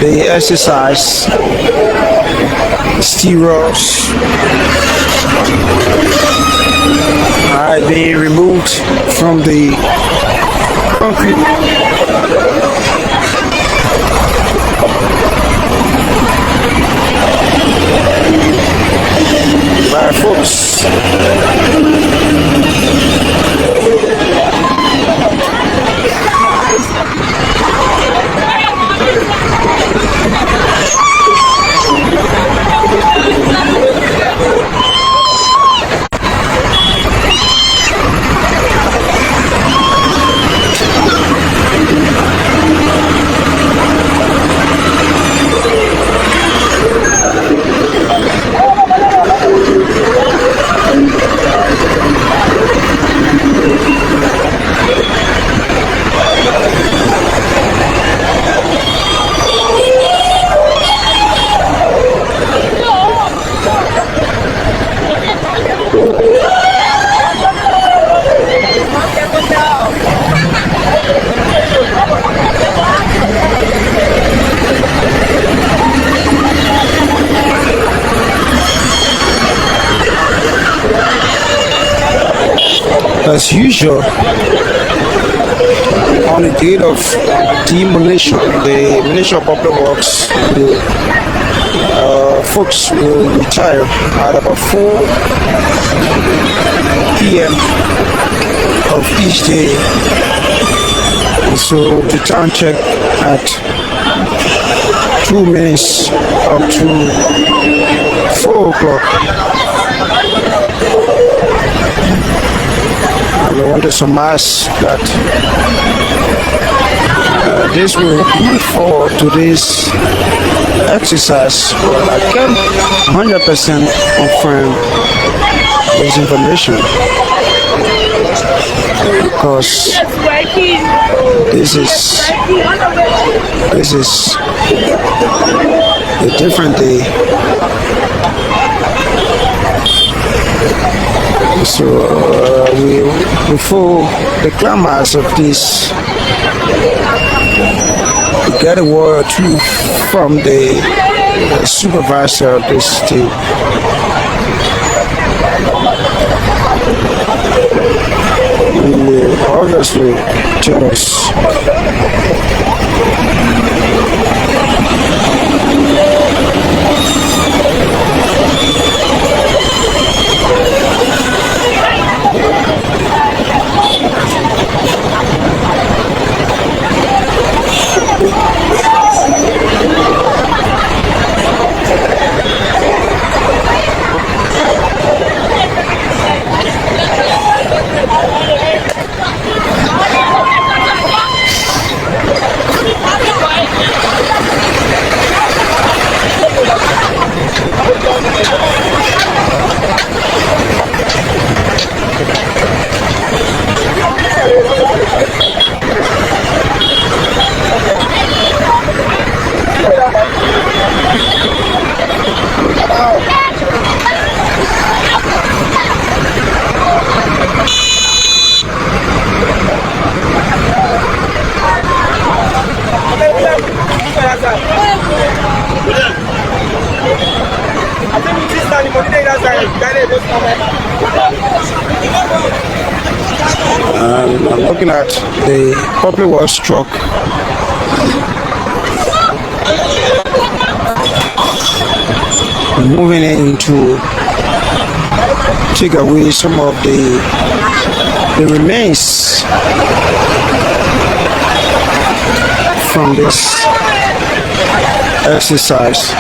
the exercise steroids are being removed from the concrete. By folks. As usual, on the date of demolition, the Ministry of Public Works, folks will retire at about 4 p.m. of each day. So the time check at 2 minutes up to 4 o'clock. I want to surmise that this will be for today's exercise, but I can't 100% confirm this information because this is a different day. So before the climax of this, we get a word or two from the supervisor of this team. He will obviously tell us. I'm looking at the Public Works truck. Moving in to take away some of the remains from this exercise.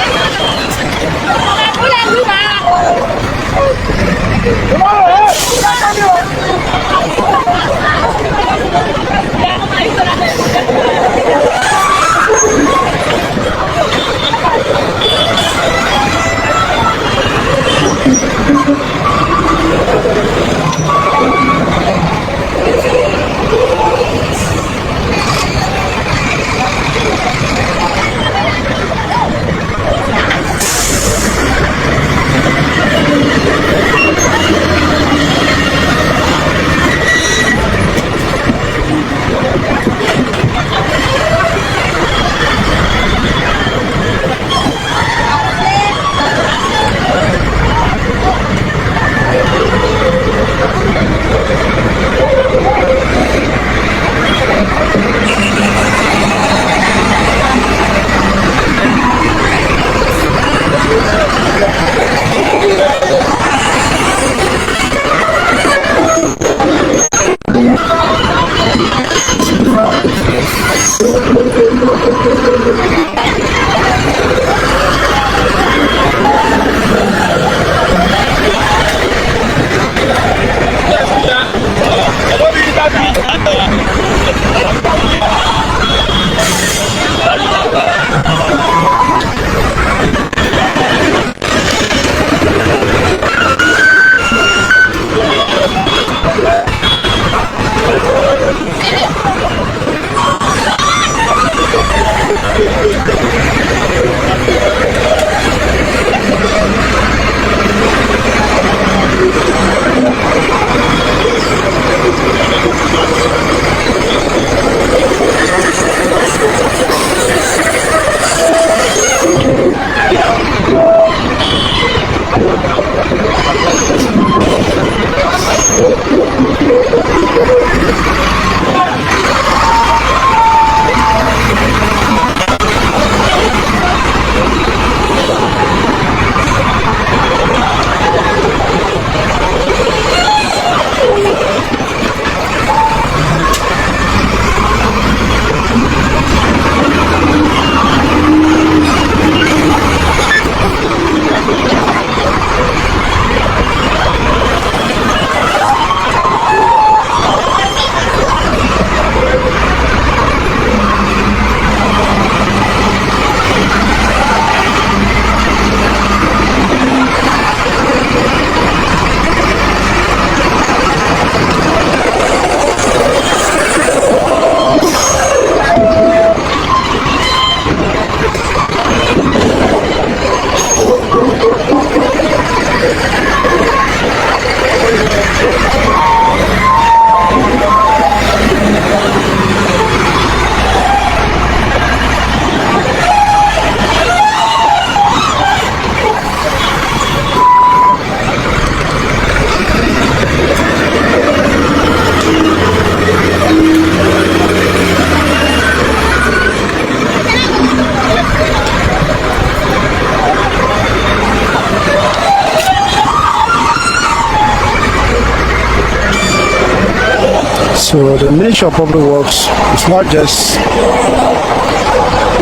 So the Ministry of Public Works is not just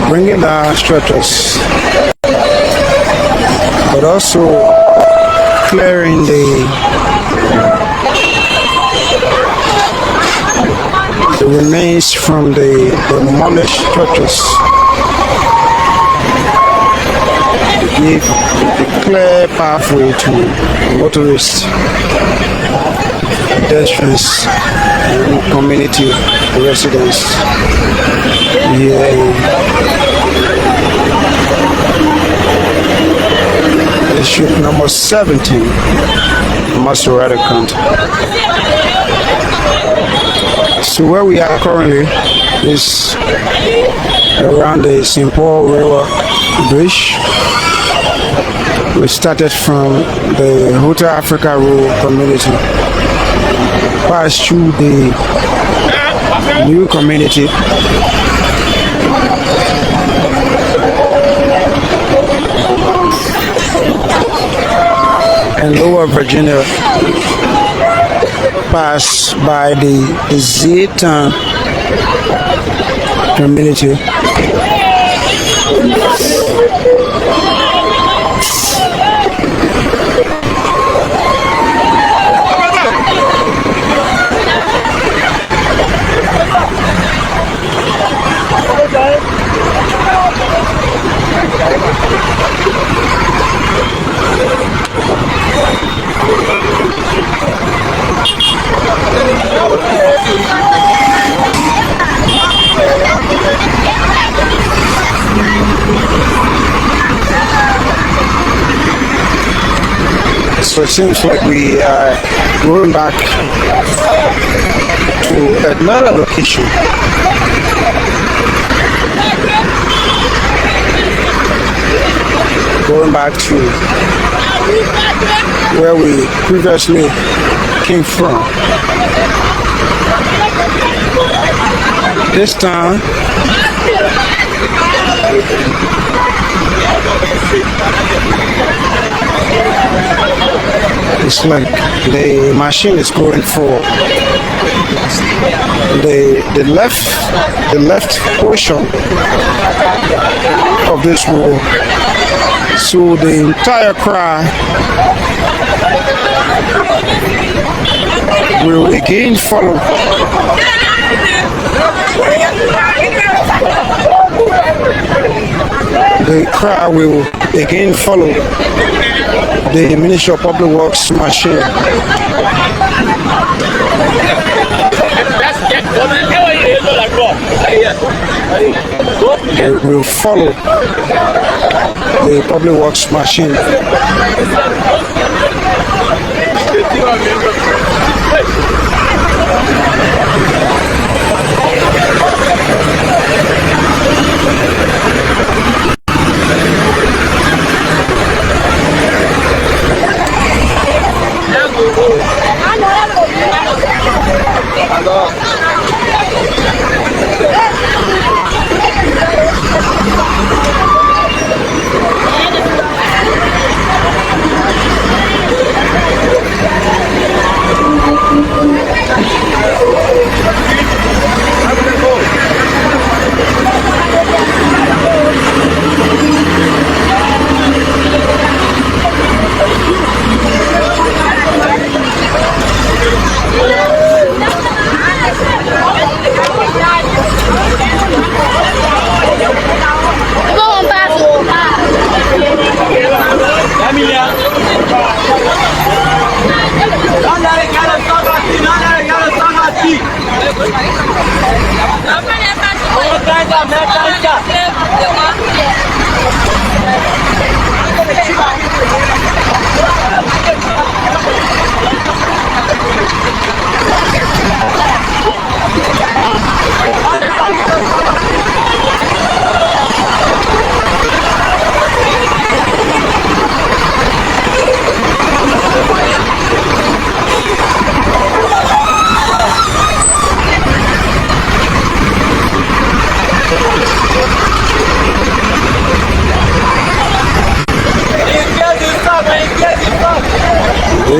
bringing down structures, but also clearing the remains from the demolished structures. Give a clear pathway to motorists, pedestrians, and community residents here in district number 17, Maserati County. So where we are currently is around the St. Paul River Bridge. We started from the Hotel Africa Road community, passed through the new community, and Lower Virginia, passed by the Z-Town community. So it seems like we are going back to another location. Going back to where we previously came from. This time, it's like the machine is going for the left portion of this road. So the entire crowd will again follow the Ministry of Public Works machine. It will follow the Public Works machine.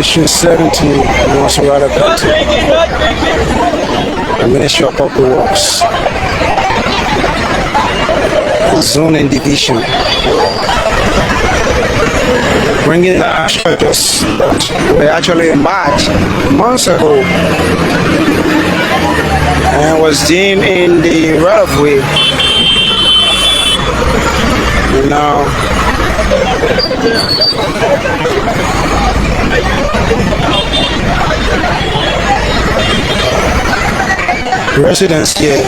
Demolition 17 Maserati County. the Ministry of Public Works, zoning division, bringing the ashes that were actually embarked months ago and was deemed in the right of way. Now, residents here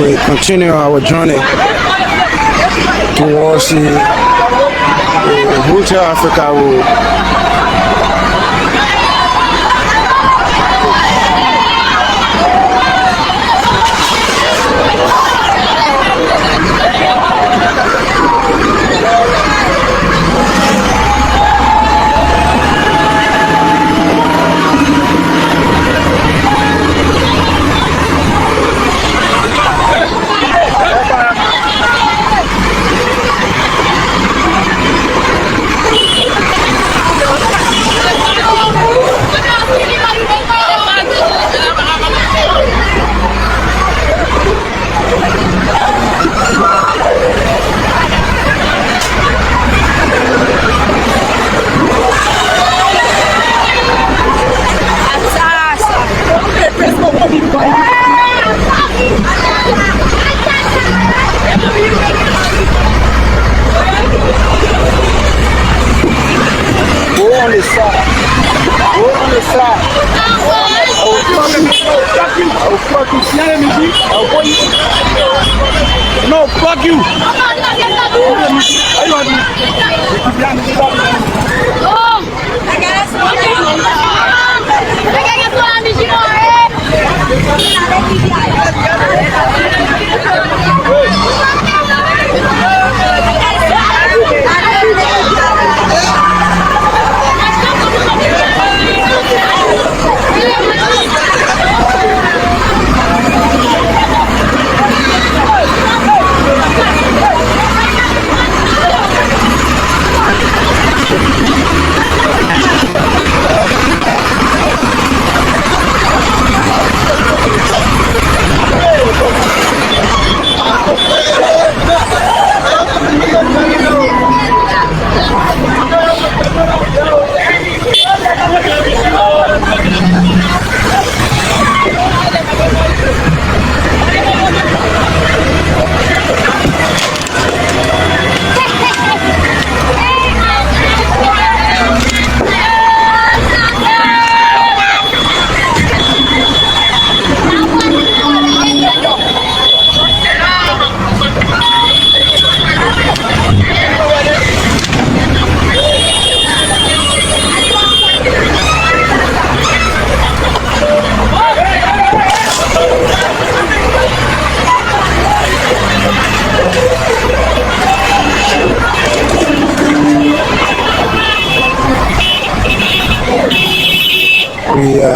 we continue our journey towards the Hotel Africa Road. No, fuck you.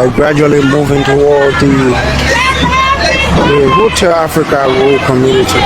gradually moving toward the Hotel Africa rural community.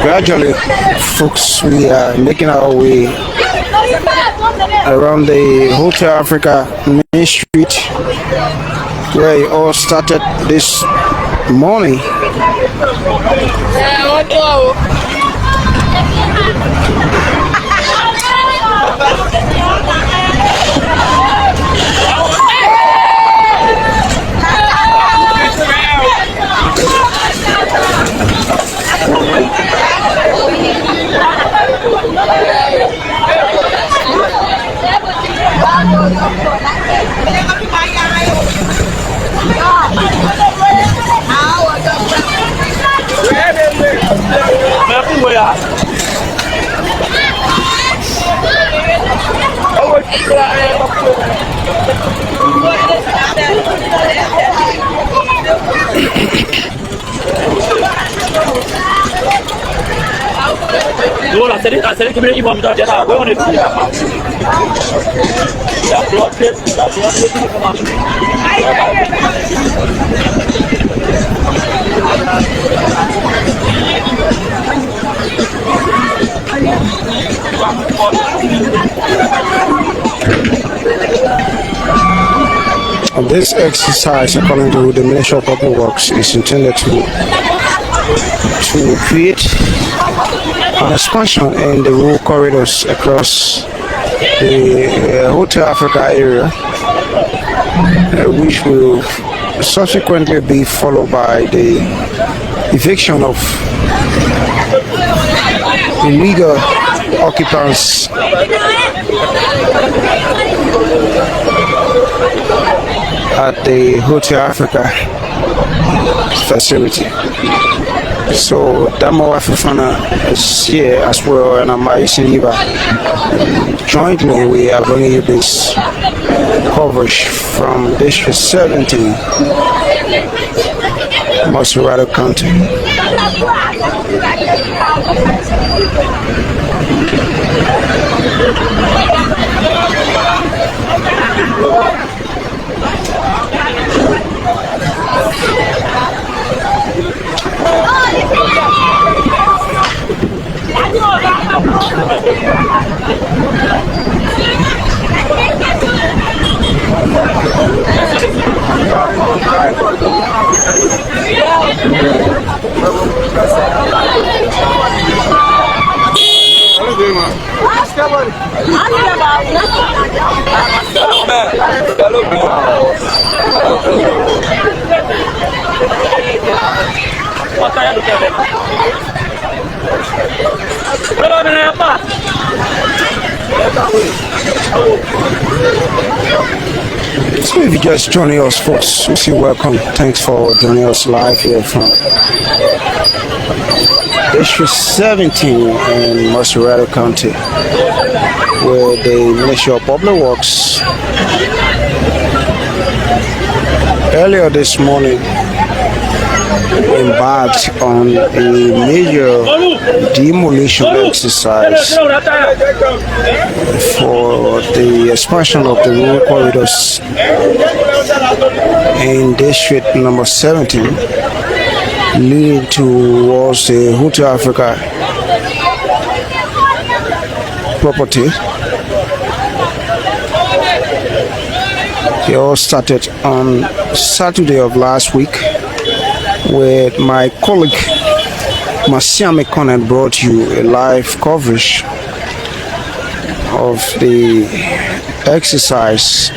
Gradually, folks, we are making our way around the Hotel Africa main street where it all started this morning. This exercise, according to the Ministry of Public Works, is intended to create an expansion in the rural corridors across the Hotel Africa area, which will subsequently be followed by the eviction of illegal occupants at the Hotel Africa facility. So Damo Afifana is here as well, and I'm Aisha. Jointly, we are bringing you this coverage from District 17, Mosurado County. So if you just joining us, folks, we say welcome. Thanks for joining us live here from District 17 in Mosurado County, where the Ministry of Public Works earlier this morning embarked on a major demolition exercise for the expansion of the road corridors in district number 17 leading towards the Hotel Africa property. They all started on Saturday of last week, where my colleague Masiame Conant brought you a live coverage of the exercise.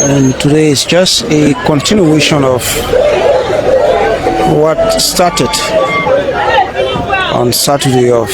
And today is just a continuation of what started on Saturday of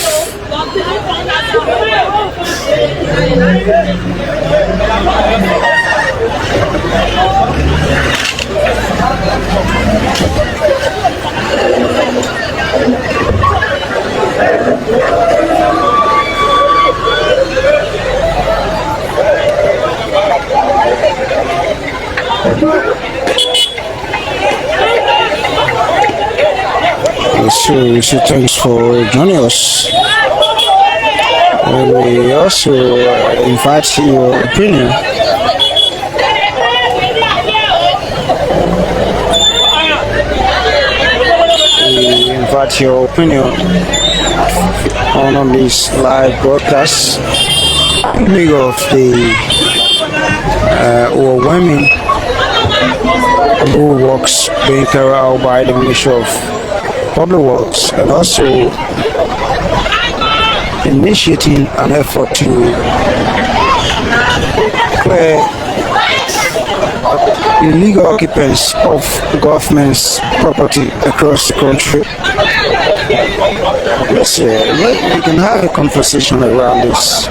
so we say thanks for joining us, and we also invite your opinion. We invite your opinion on this live broadcast of the overwhelming good works being carried out by the Ministry of Public Works, and also initiating an effort to clear illegal occupants of government's property across the country. Let's we can have a conversation around this.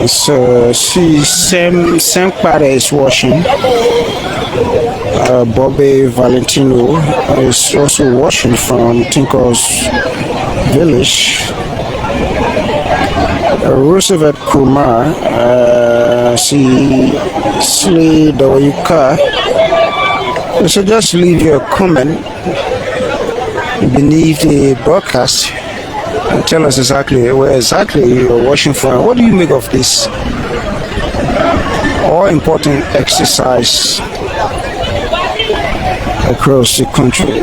So same party is watching. Bobby Valentino is also watching from Tinker's Village. Roosevelt Kumar, Sli Dawayuka So just leave your comment beneath the broadcast and tell us exactly where exactly you're watching from. What do you make of this all important exercise across the country?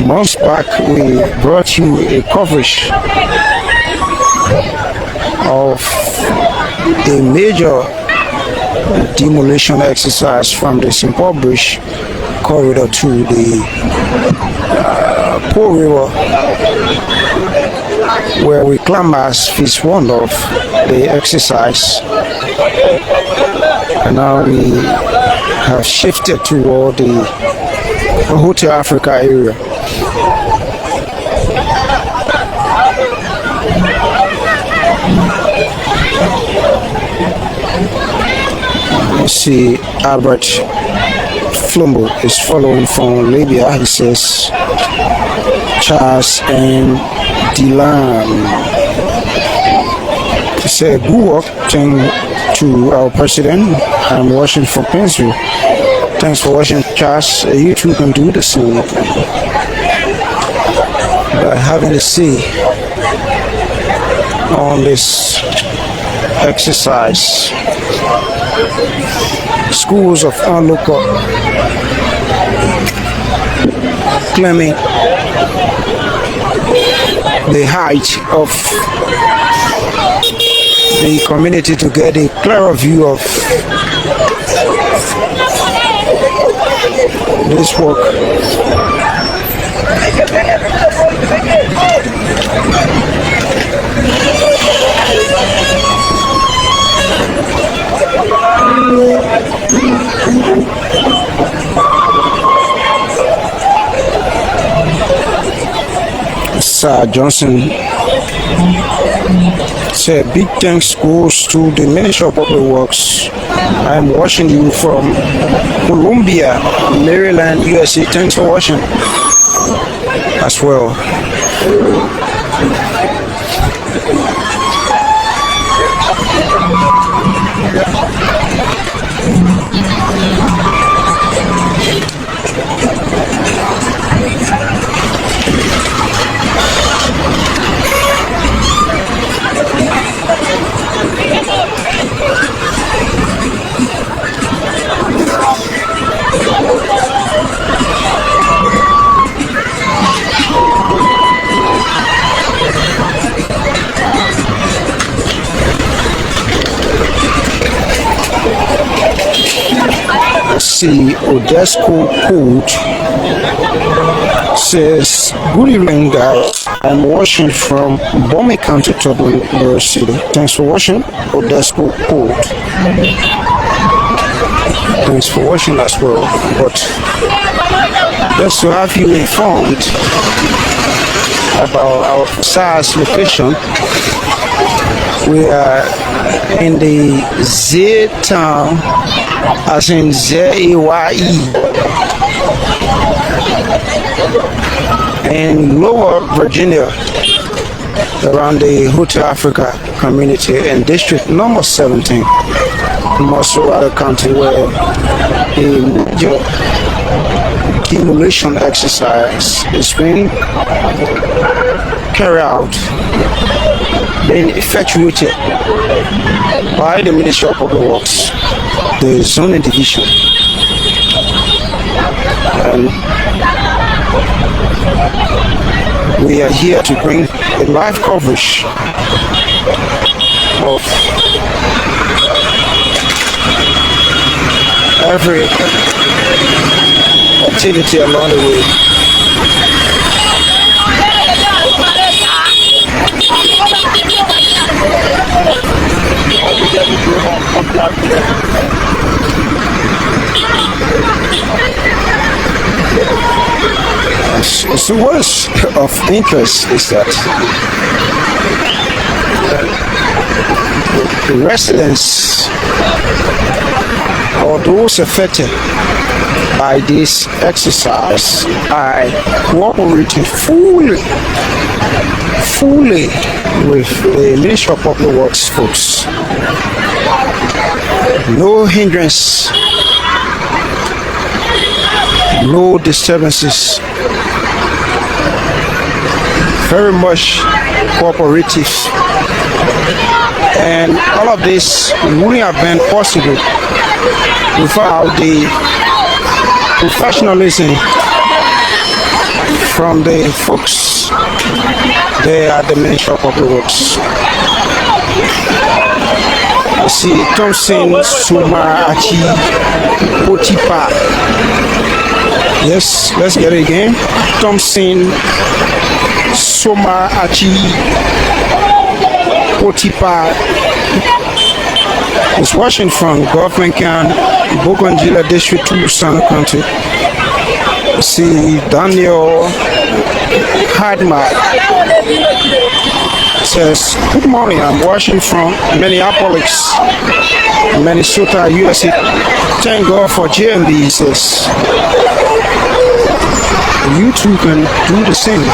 Months back, we brought you a coverage of a major demolition exercise from the Simple Bridge corridor to the Po River, where we claim as phase one of the exercise. And now we have shifted toward the Hotel Africa area. You see Albert Flumbo is following from Libya. He says Charles and Dylan. He said good work to our president. I'm watching from Pennsylvania. Thanks for watching, Charles. You too can do the same by having a say on this exercise. Schools of onlooker claiming the height of the community to get a clearer view of this work. Sir Johnson said big thanks goes to the Ministry of Public Works. I'm watching you from Columbia, Maryland, USA. Thanks for watching as well. See, Odesco Code says, good evening guys, I'm watching from Bombay County, Toronto City. Thanks for watching, Odesco Code. Thanks for watching as well. But just to have you informed about our precise location, we are in the Z town, as in Z-A-Y-E, in Lower Virginia, around the Hotel Africa community in district number 17, Mosurada County, where a major demolition exercise is being carried out, being effectuated by the Ministry of Public Works, the zoning division. And we are here to bring a live coverage of every activity along the way. So what is of interest is that the residents or those affected by this exercise are cooperating fully with the Ministry of Public Works folks. No hindrance no disturbances, very much cooperative, and all of this wouldn't have been possible without the professionalism from the folks there at the Ministry of Public Works. You see, Thompson Suma Achi Potipa. Yes, let's get it again. Thompson Soma Achi Potipa is watching from Government Can Bogonjila District to San County. See Daniel Hardman says, good morning, I'm watching from Minneapolis, Minnesota, USA. Thank God for JMB, he says. You too can do the same.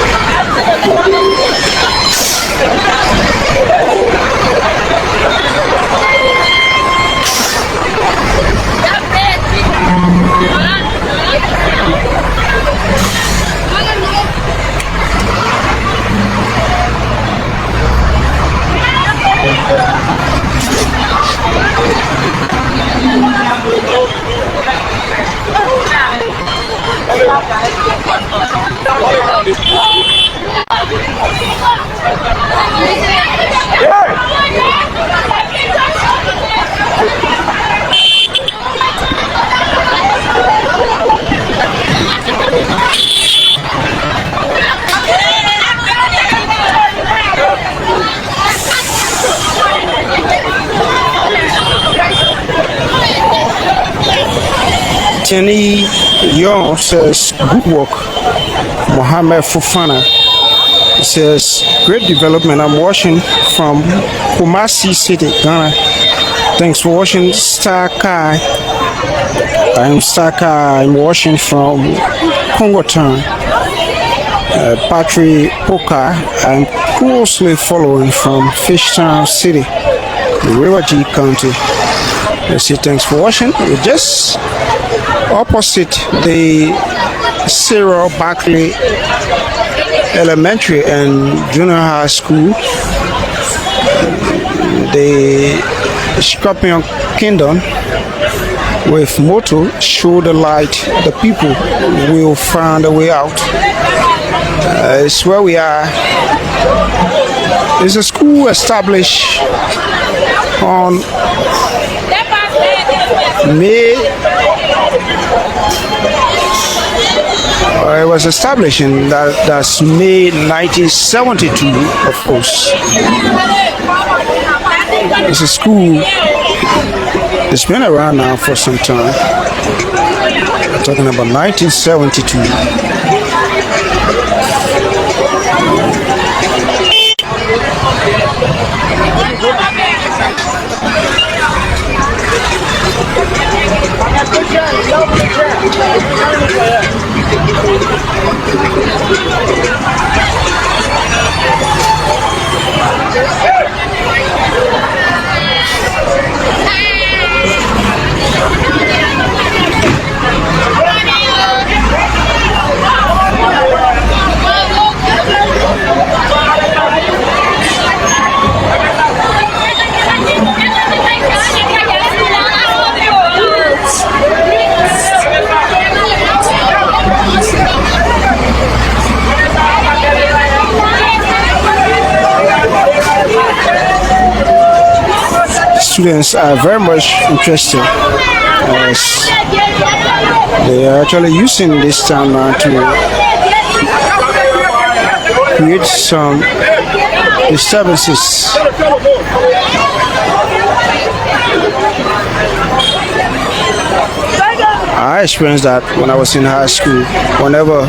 Jenny Young says, good work. Mohammed Fufana says, great development. I'm watching from Kumasi City, Ghana. Thanks for watching. Star Kai. I'm Star Kai. I'm watching from Congo Town. Patrick Poka. I'm closely following from Fishtown City, River G County. Let's see, thanks for watching. We're just opposite the Cyril Barkley Elementary and Junior High School. The Scorpion Kingdom with motto, show the light, the people will find a way out. It's where we are. It's a school established on it was established in that's May 1972, of course. It's a school. It's been around now for some time. We're talking about 1972. Students are very much interested as they are actually using this time now to create some disturbances. I experienced that when I was in high school. Whenever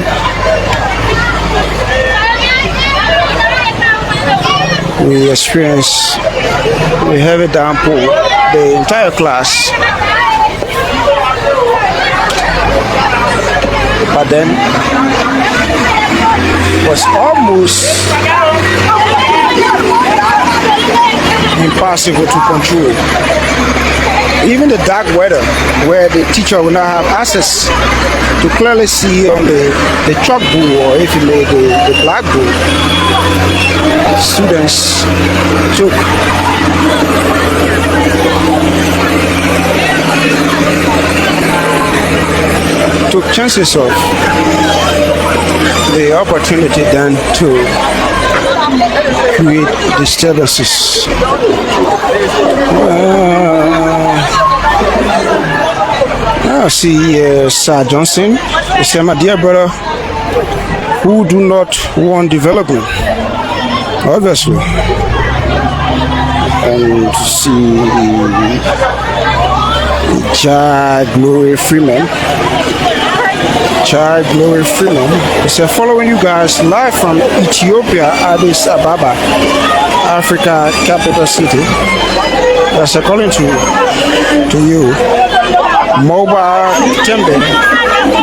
we experience a heavy downpour, the entire class, but then was almost impossible to control. even the dark weather, where the teacher will not have access to clearly see on the chalkboard, or if you may, the blackboard. Students took chances of the opportunity then to create disturbances. I see Sir Johnson. He said, my dear brother, who do not want development? Obviously. And see Child Glory Freeman. Child Glory Freeman. He said, following you guys live from Ethiopia, Addis Ababa, Africa capital city. That's according to you. Mobile Tembe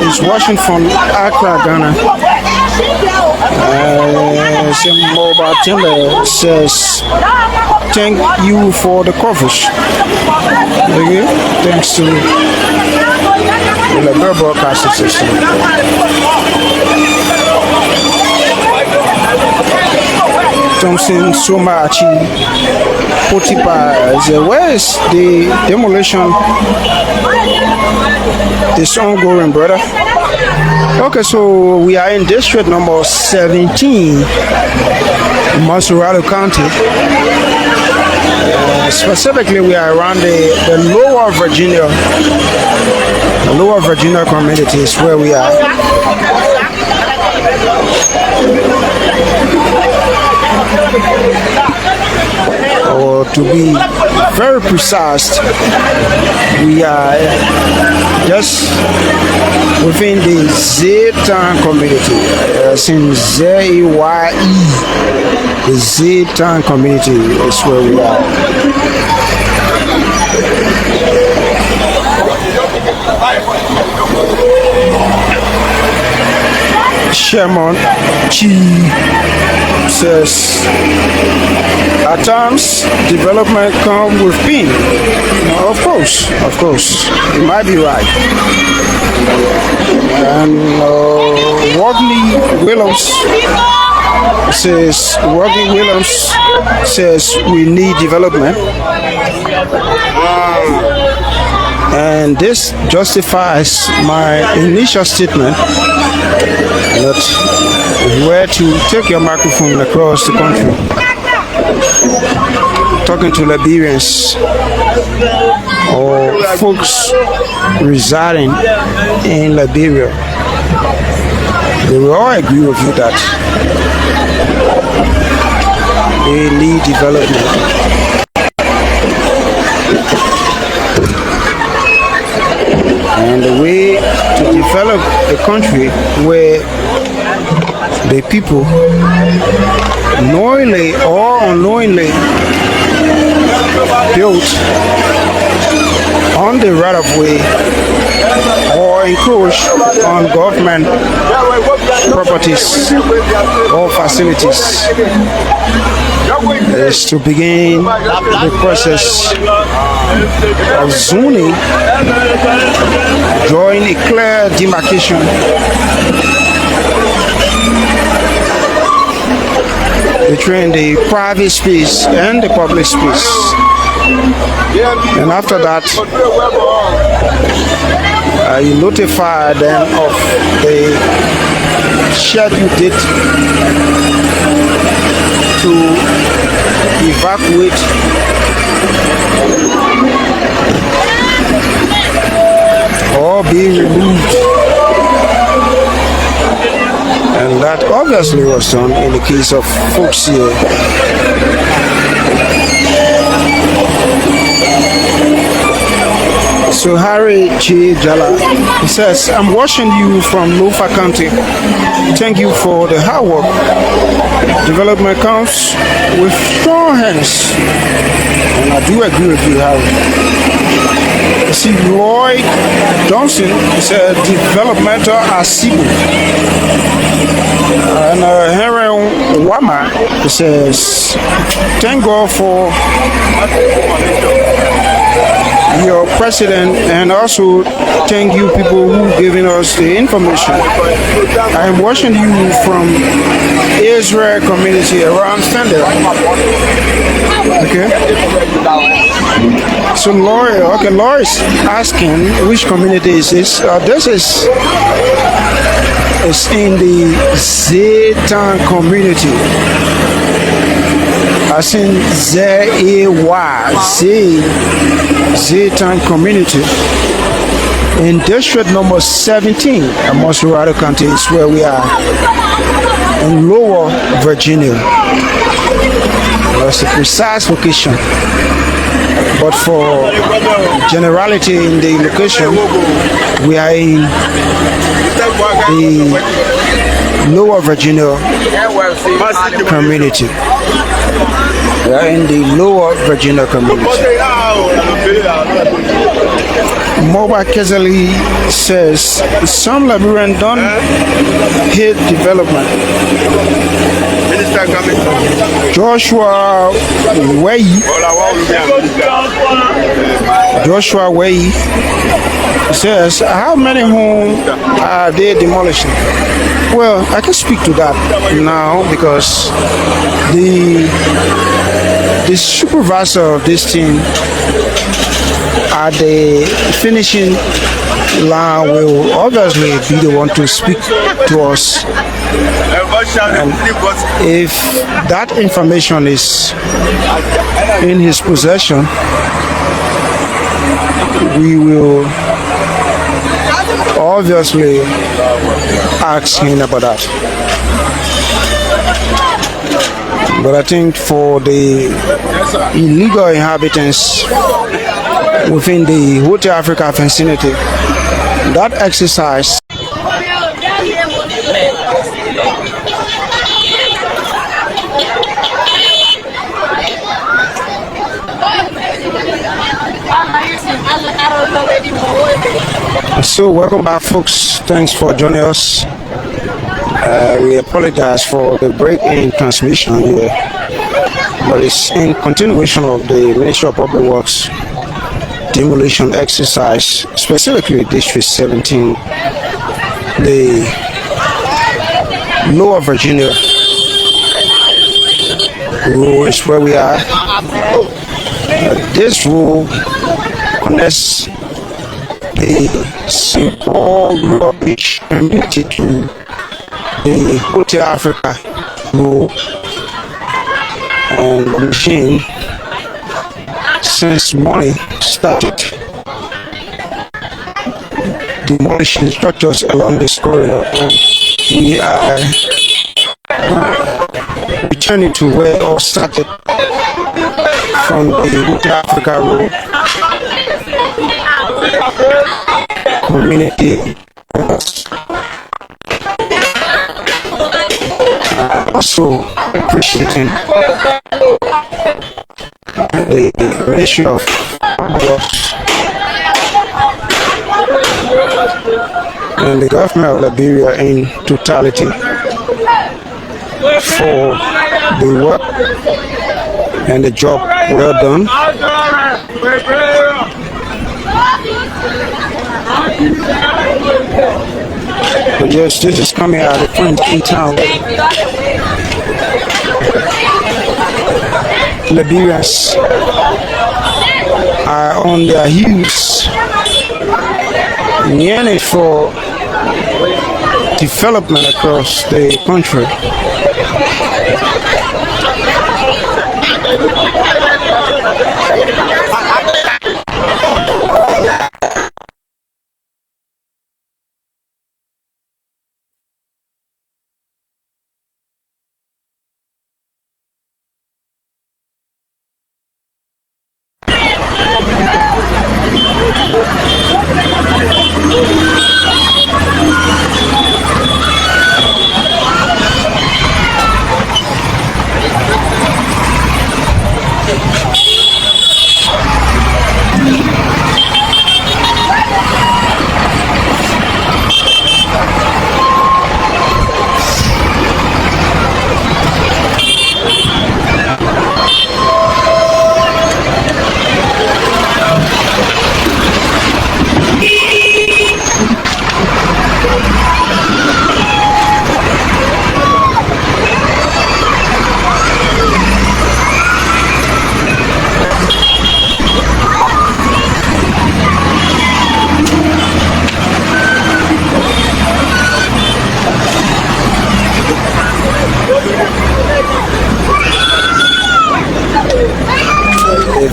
is watching from Accra, Ghana. Mobile Tembe says, thank you for the coverage. Okay? Thanks to the Liberia Broadcasting System. Thompson Somachi Potipa is where is the demolition is ongoing, brother? Okay, so we are in district number 17, Masurado County. Specifically, we are around the Lower Virginia communities where we are. Or to be very precise, we are just within the Z-Town community, since Z-E-Y-E, the Z-Town community is where we are. Sherman Chi says, at times development comes with pain. No, of course, you might be right. And Wardley Williams says we need development. And this justifies my initial statement that where to take your microphone across the country, talking to Liberians or folks residing in Liberia. They will all agree with you that they need development. And the way to develop a country where the people knowingly or unknowingly built on the right of way or encroach on government properties or facilities is to begin the process of zoning, drawing a clear demarcation between the private space and the public space. And after that, you notify them of the scheduled date to evacuate or be removed. And that obviously was done in the case of folks here. So Harry J. Jala, he says, I'm watching you from Lofa County. Thank you for the hard work. Development comes with strong hands. And I do agree with you, Harry. See, Roy Johnson is a developmental asibu. And Henry Wama says, thank God for your president, and also thank you people who giving us the information. I am watching you from Israel community around Fender. Okay. So Laura is asking which community is this? This is in the Zaytown community. As in Z-A-Y, Zaytown community. In district number 17, Amos Dorado County is where we are. In Lower Virginia. That's the precise location. But for generality in the location, we are in the Lower Virginia community. We are in the Lower Virginia community. Moba Kezeli says some Liberians don't hate development. Joshua Way says, how many homes are they demolishing? Well, I can speak to that now because the supervisor of this team at the finishing line will obviously be the one to speak to us. And if that information is in his possession, we will obviously ask him about that. But I think for the illegal inhabitants within the Hotel Africa vicinity, that exercise So welcome back, folks. Thanks for joining us. We apologize for the break in transmission here, but it's in continuation of the Ministry of Public Works demolition exercise, specifically District 17, the Lower Virginia rule is where we are. This rule connects the St. Paul rubbish community to the Hotel Africa rule, and the machine since morning started demolishing structures along this corridor, and we are returning to where it all started from the Hotel Africa rule community. Also appreciating the Ministry of Works and the government of Liberia in totality for the work and the job well done. But yes, this is coming out of French in town. Liberians are on their heels, yearning for development across the country.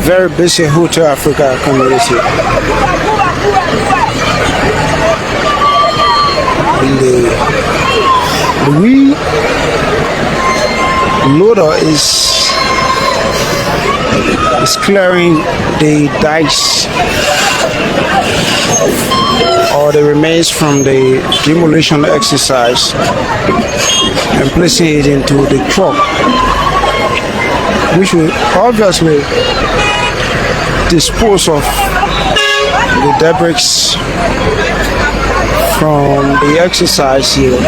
very busy Hotel Africa community. And the wheel loader is clearing the dice or the remains from the demolition exercise and placing it into the truck, which will obviously dispose of the debris from the exercise here.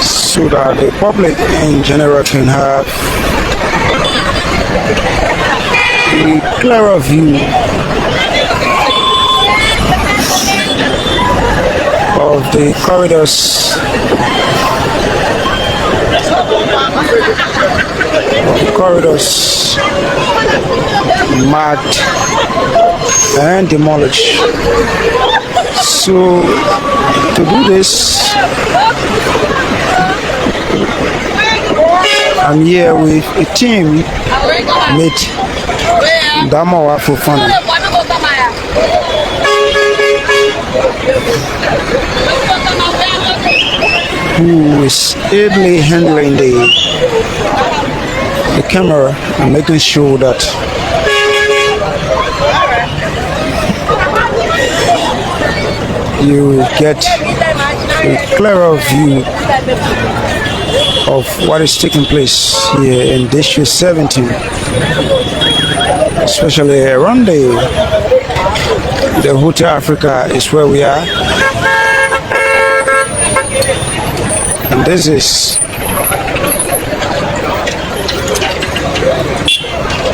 So that the public in general can have a clearer view of the corridors marked and demolished. So to do this, I'm here with a team with Damawa Fofana, who is ably handling the camera and making sure that you get a clearer view of what is taking place here in District 17, especially around the Hotel Africa is where we are, and this is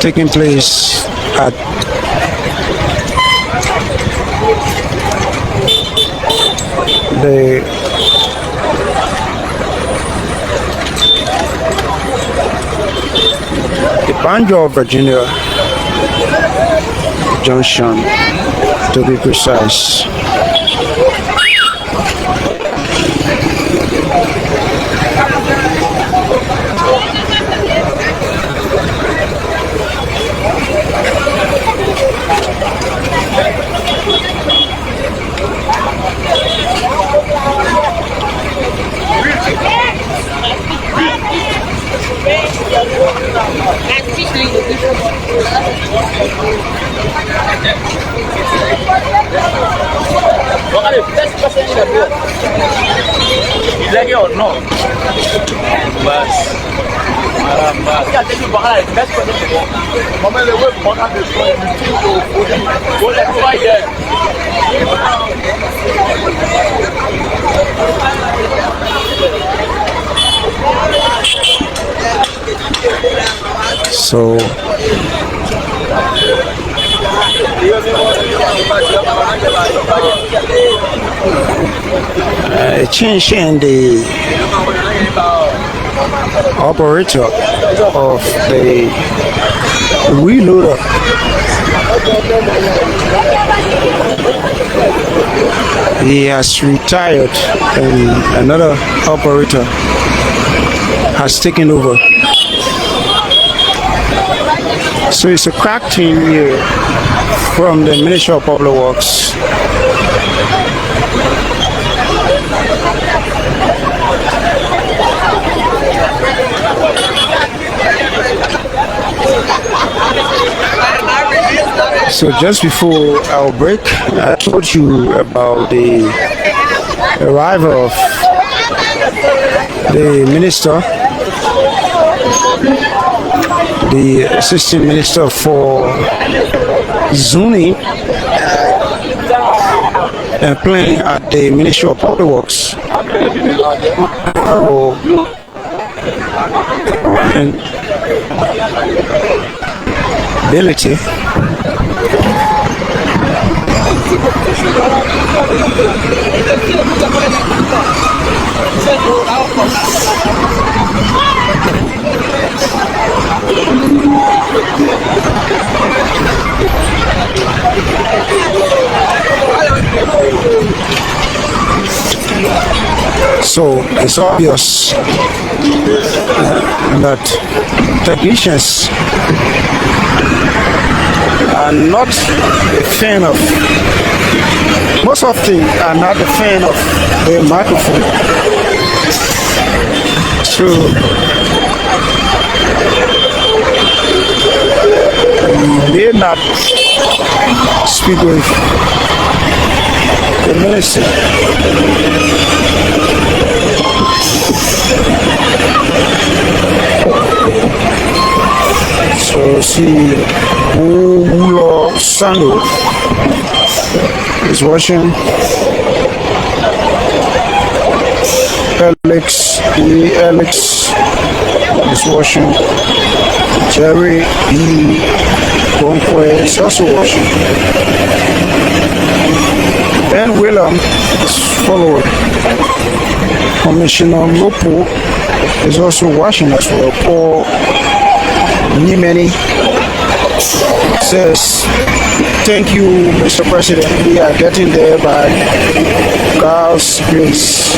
taking place at the Banjo, Virginia Junction, to be precise. You like it or no? But so a change in the operator of the wheel loader. He has retired and another operator has taken over. So it's a crack team here from the Ministry of Public Works. So just before our break, I told you about the arrival of the minister, the assistant minister for zoning and planning at the Ministry of Public Works. And ability So it's obvious that technicians are not a fan of, most of them are not a fan of the microphone. So they not speak with the minister. So see Ulo Sando is watching. Alex is watching. Jerry Bonquay is also watching. Ben William is following. Commissioner Lopo is also watching as well. Paul Nimeni says, "Thank you, Mr. President. We are getting there by God's grace."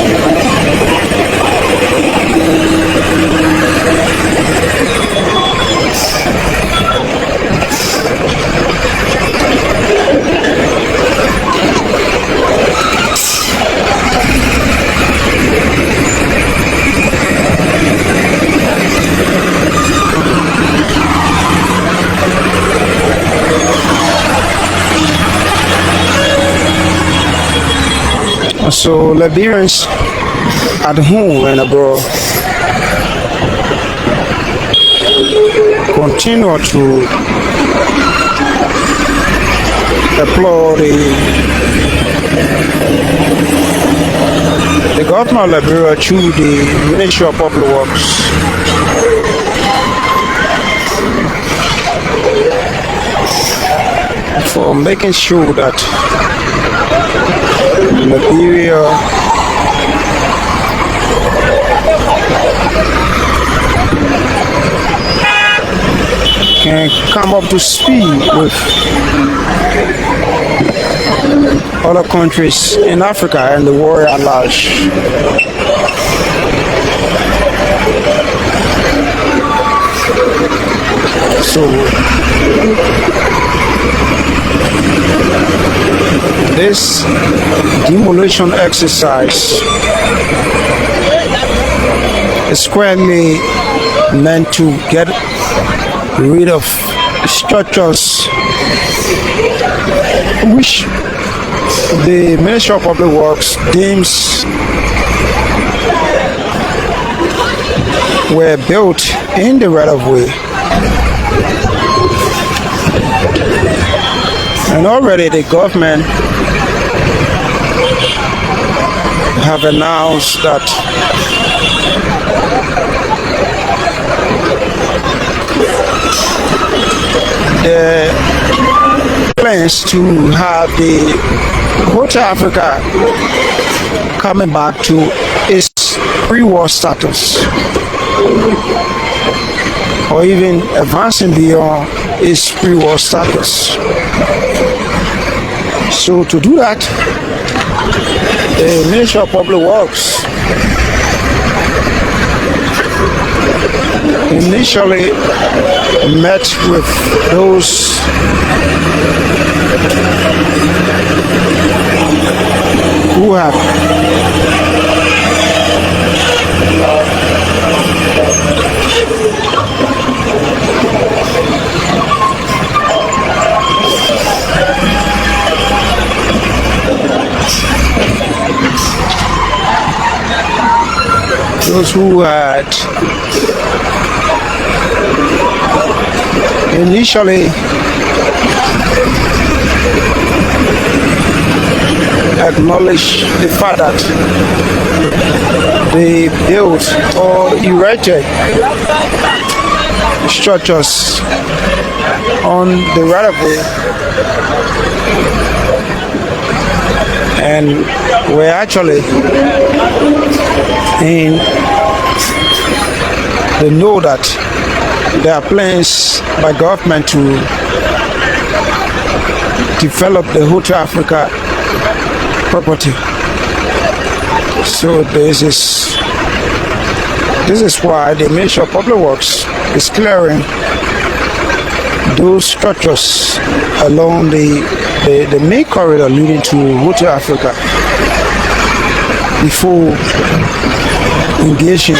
So Liberians at home and abroad continue to applaud the government of Liberia through the Ministry of Public Works for making sure that Liberia can come up to speed with other countries in Africa and the world at large. So this demolition exercise is squarely meant to get rid of structures which the Ministry of Public Works deems were built in the right of way. And already the government have announced that the plans to have the Hotel Africa coming back to its pre-war status, or even advancing beyond its pre-war status. So to do that, the Ministry of Public Works initially met with those who have initially acknowledged the fact that they built or erected structures on the right of way and were actually in the know that there are plans by government to develop the Hotel Africa property. So this is why the Ministry of Public Works is clearing those structures along the main corridor leading to Hotel Africa before engaging.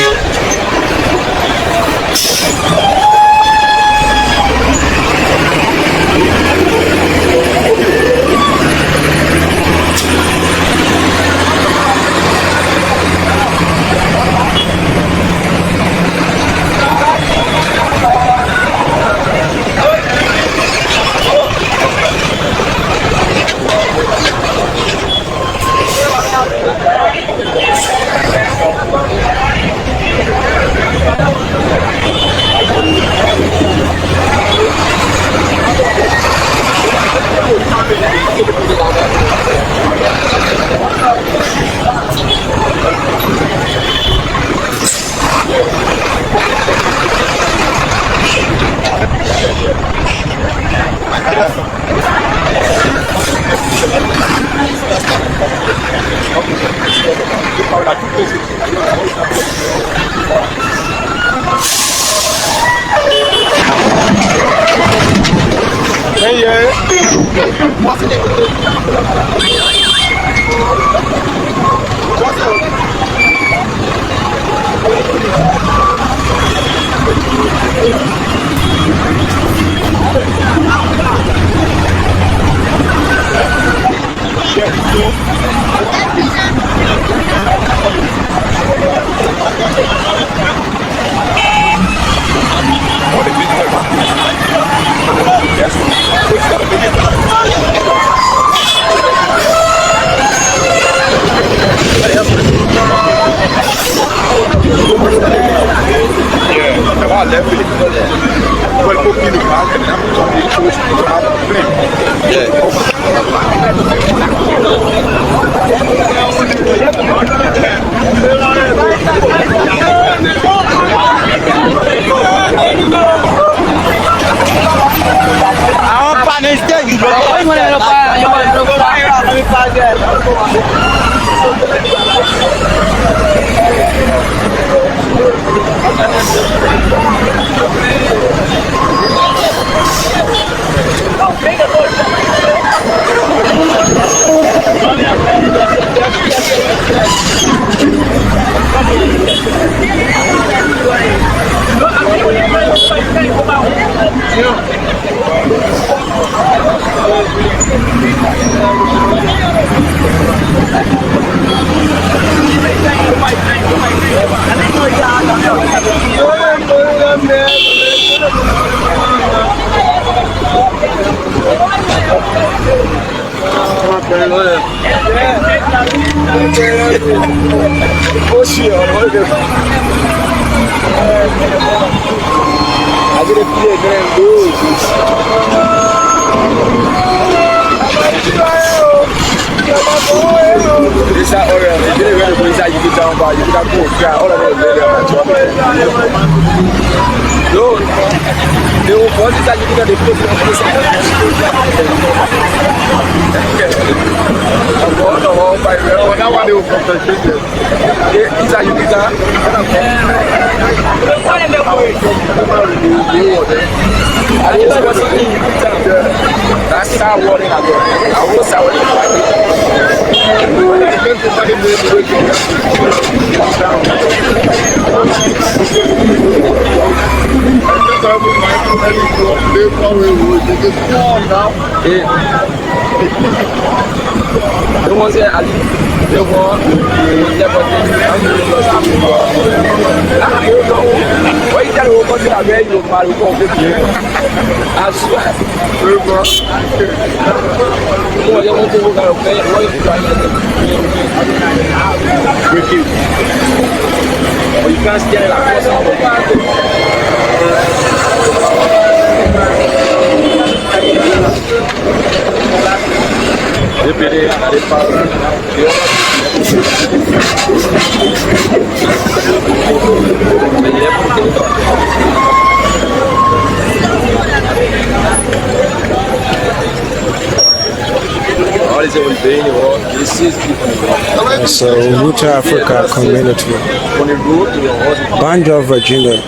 Olha esse olho bem, ó, esse It's a Root Africa community, On the road to your hospital. Banjo, Virginia.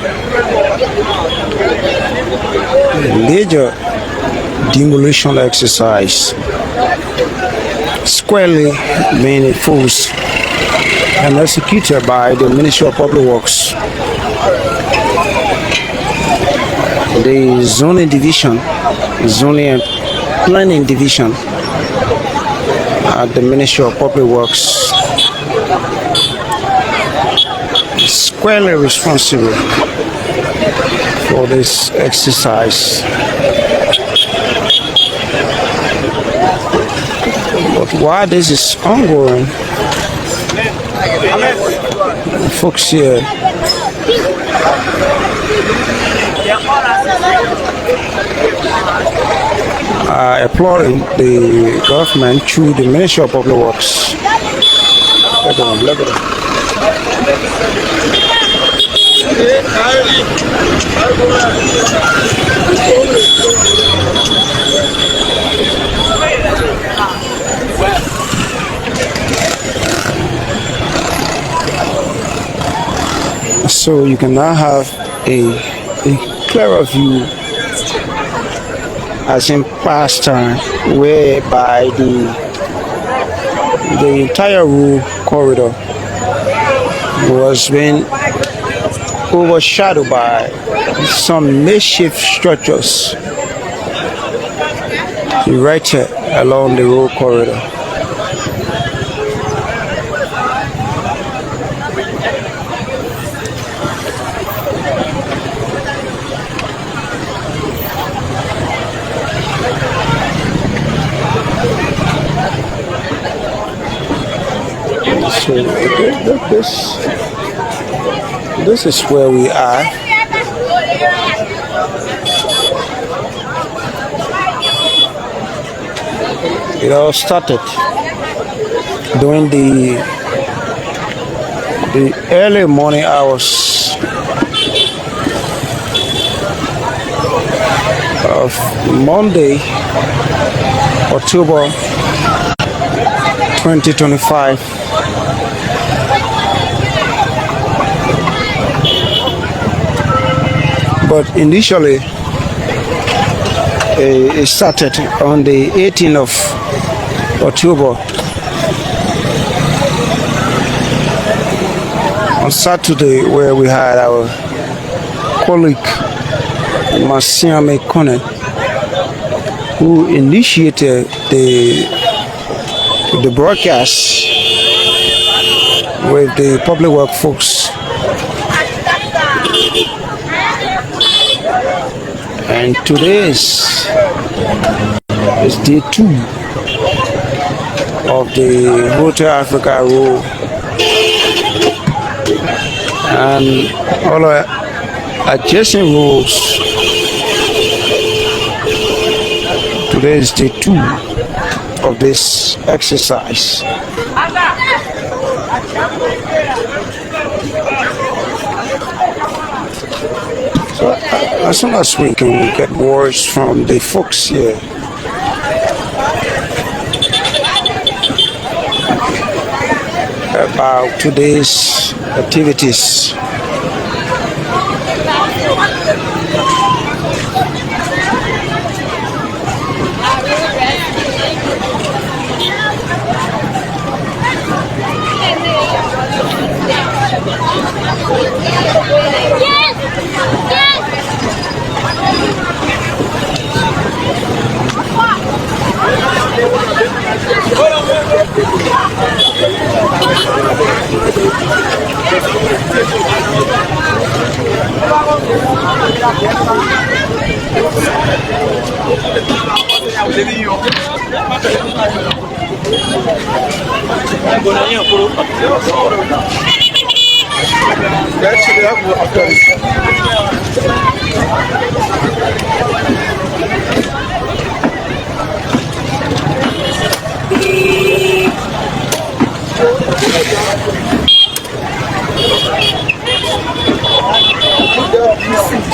Major demolition exercise squarely being enforced and executed by the Ministry of Public Works, the zoning division, zoning and planning division at the Ministry of Public Works, squarely responsible for this exercise. But while this is ongoing, folks here are applauding the government through the Ministry of Public Works. Look at So you can now have a clearer view as in past time, whereby the entire road corridor was being overshadowed by some makeshift structures erected along the road corridor. So this is where we are. It all started during the early morning hours of Monday, October 2025. But initially, it started on the 18th of October, on Saturday, where we had our colleague Masiame Kone, who initiated the broadcast with the public work folks. And today is day 2 of the Hotel Africa Road, and all our adjacent roads. Today is day 2 of this exercise. So as soon as we can get words from the folks here, about today's activities.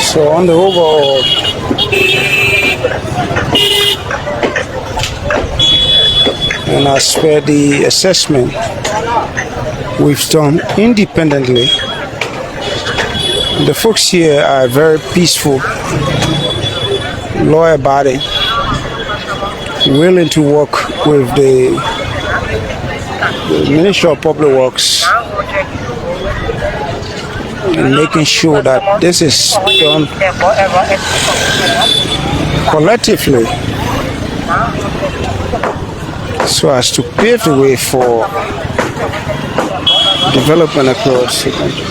So on the overall, And as per the assessment we've done independently, the folks here are very peaceful, law abiding, willing to work with the Ministry of Public Works in making sure that this is done collectively so as to pave the way for development across the country.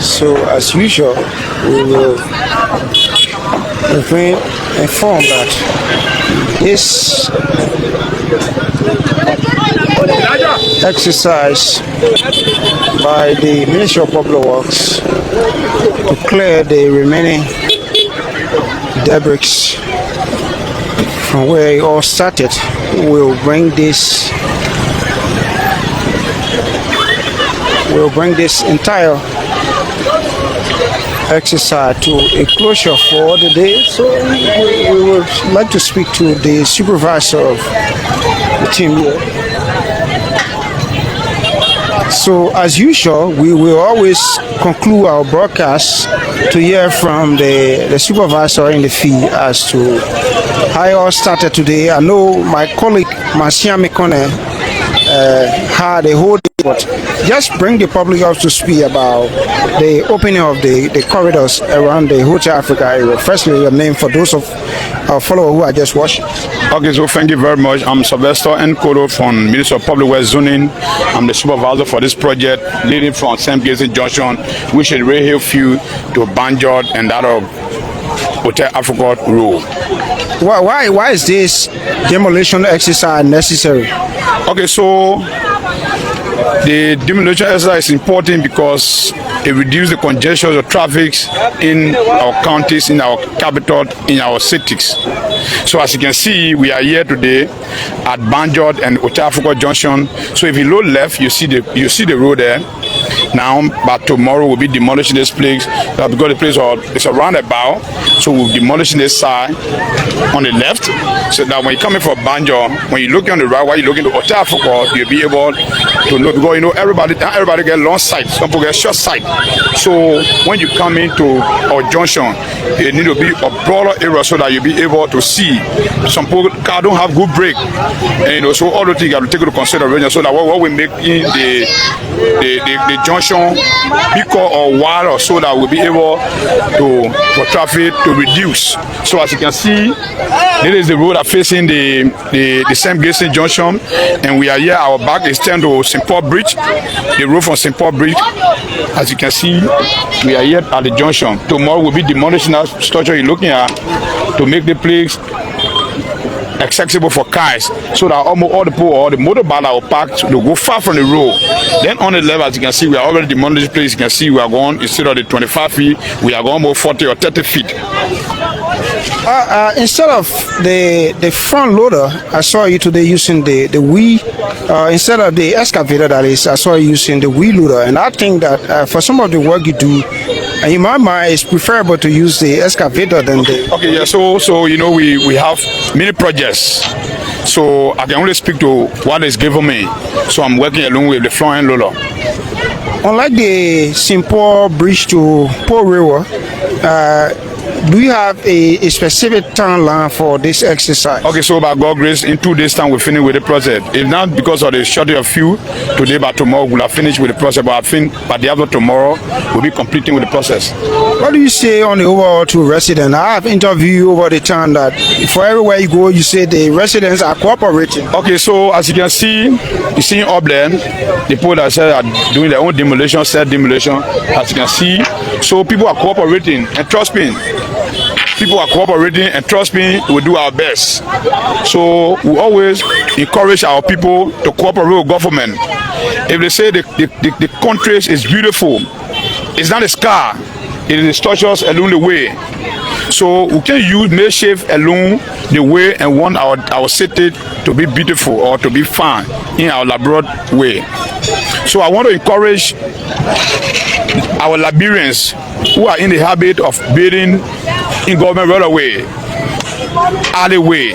So, as usual, we will remain informed that this exercise by the Ministry of Public Works to clear the remaining debris from where it all started will bring this entire exercise to a closure for the day. So we would like to speak to the supervisor of the team here. So as usual, we will always conclude our broadcast to hear from the supervisor in the field as to how it all started today. I know my colleague Marcia Mekone had a whole day, but just bring the public up to speed about the opening of the corridors around the Hotel Africa area. Firstly, your name for those of our followers who are just watching. Okay, so thank you very much. I'm Sylvester Nkodo from Ministry of Public Works Zoning. I'm the supervisor for this project, leading from St. Gates Junction, which is Ray Hill Field to Banjod and that of Hotel Africa Road. Why is this demolition exercise necessary? Okay, so the demolition exercise is important because it reduces the congestion of traffic in our counties, in our capital, in our cities. So as you can see, we are here today at Banjod and Hotel Africa Junction. So if you look left, you see the road there. Now, but tomorrow we'll be demolishing this place because the place is a roundabout. So we'll be demolishing this side on the left, so that when you come in for Banjod, when you look on the right, while you look into Hotel Africa, you'll be able to know, because you know everybody get long sight, some people get short sight. So when you come into our junction, it need to be a broader area so that you'll be able to see. Some people car don't have good brake, and you know, so all the things you have to take into consideration so that what we make in the junction bigger or wider, so that we'll be able for traffic to reduce. So as you can see, this is the road that facing the St. Gates Junction, and we are here. Our back is turned to St. Paul Bridge, the road from St. Paul Bridge. As you can see, we are here at the junction. Tomorrow we'll be demolishing that structure you're looking at to make the place accessible for cars, so that almost all the people or the motorbike that will park to go far from the road. Then on the left, as you can see, we are already demolishing this place. You can see we are going, instead of the 25 feet, we are going more 40 or 30 feet. Instead of the front loader, I saw you today using the wheel. Instead of the excavator, that is, I saw you using the wheel loader. And I think that for some of the work you do, in my mind, it's preferable to use the excavator than the... Okay, yeah, so you know, we have many projects. So I can only speak to what is given me. So I'm working along with the flying loader. Unlike the St. Paul Bridge to Paul River, do you have a specific timeline for this exercise? Okay, so by God's grace, in 2 days' time, we finish with the project. If not because of the shortage of fuel today, but tomorrow we'll have finished with the process. But I think by the after tomorrow, we'll be completing with the process. What do you say on the overall to residents? I have interviewed you over the time that for everywhere you go, you say the residents are cooperating. Okay, so as you can see, you see up there, the people that are doing their own demolition, self-demolition, as you can see. So people are cooperating, and trust me, people are cooperating, and trust me, we'll do our best. So we always encourage our people to cooperate with government. If they say the country is beautiful, it's not a scar, it is the structures along the way. So we can use makeshift along the way and want our city to be beautiful or to be fine in our elaborate way. So I want to encourage our Liberians who are in the habit of building in government right away, alleyway,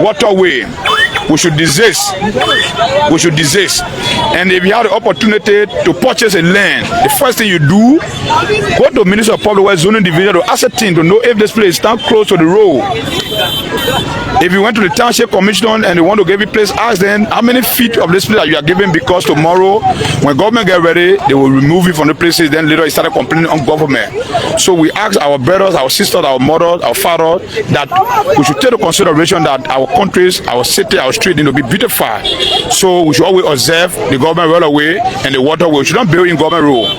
waterway. We should desist. We should desist. And if you have the opportunity to purchase a land, the first thing you do, go to Minister of Public Works Zoning Division to ascertain to know if this place is down close to the road. If you went to the Township Commission and they want to give you place, ask them how many feet of this place that you are giving, because tomorrow, when government get ready, they will remove it from the places. Then later, it started complaining on government. So we ask our brothers, our sisters, our mothers, our fathers that we should take into consideration that our countries, our city, our street need to be beautified. So we should always observe the government right away and the waterway. We should not build in government road.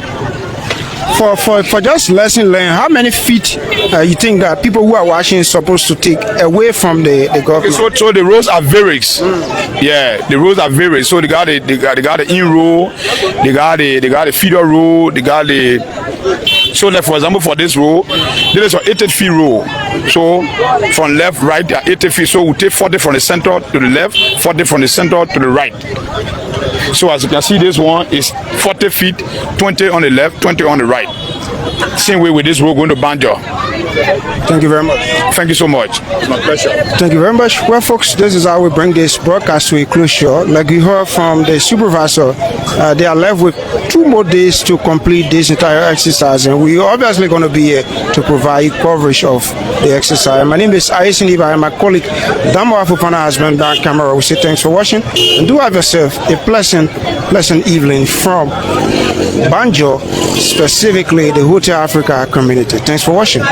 For just lesson learned, how many feet you think that people who are watching is supposed to take away from the government? Okay, so the roads are various. Yeah, the roads are various. So they got the in road, they got the feeder road, they got the. So like for example, for this road, this is an 80 feet road. So from left, right, they are 80 feet. So we take 40 from the center to the left, 40 from the center to the right. So as you can see, this one is 40 feet, 20 on the left, 20 on the right. Same way with this road going to Banjo. Thank you very much. Thank you so much. It's my pleasure. Thank you very much. Well, folks, this is how we bring this broadcast to a closure. Like you heard from the supervisor, they are left with 2 more days to complete this entire exercise, and we are obviously going to be here to provide coverage of the exercise. My name is Ayesini Iba, and my colleague Damo Afupana has been down camera. We say thanks for watching, and do have yourself a pleasant evening from Banjo, specifically the Hotel Africa community. Thanks for watching.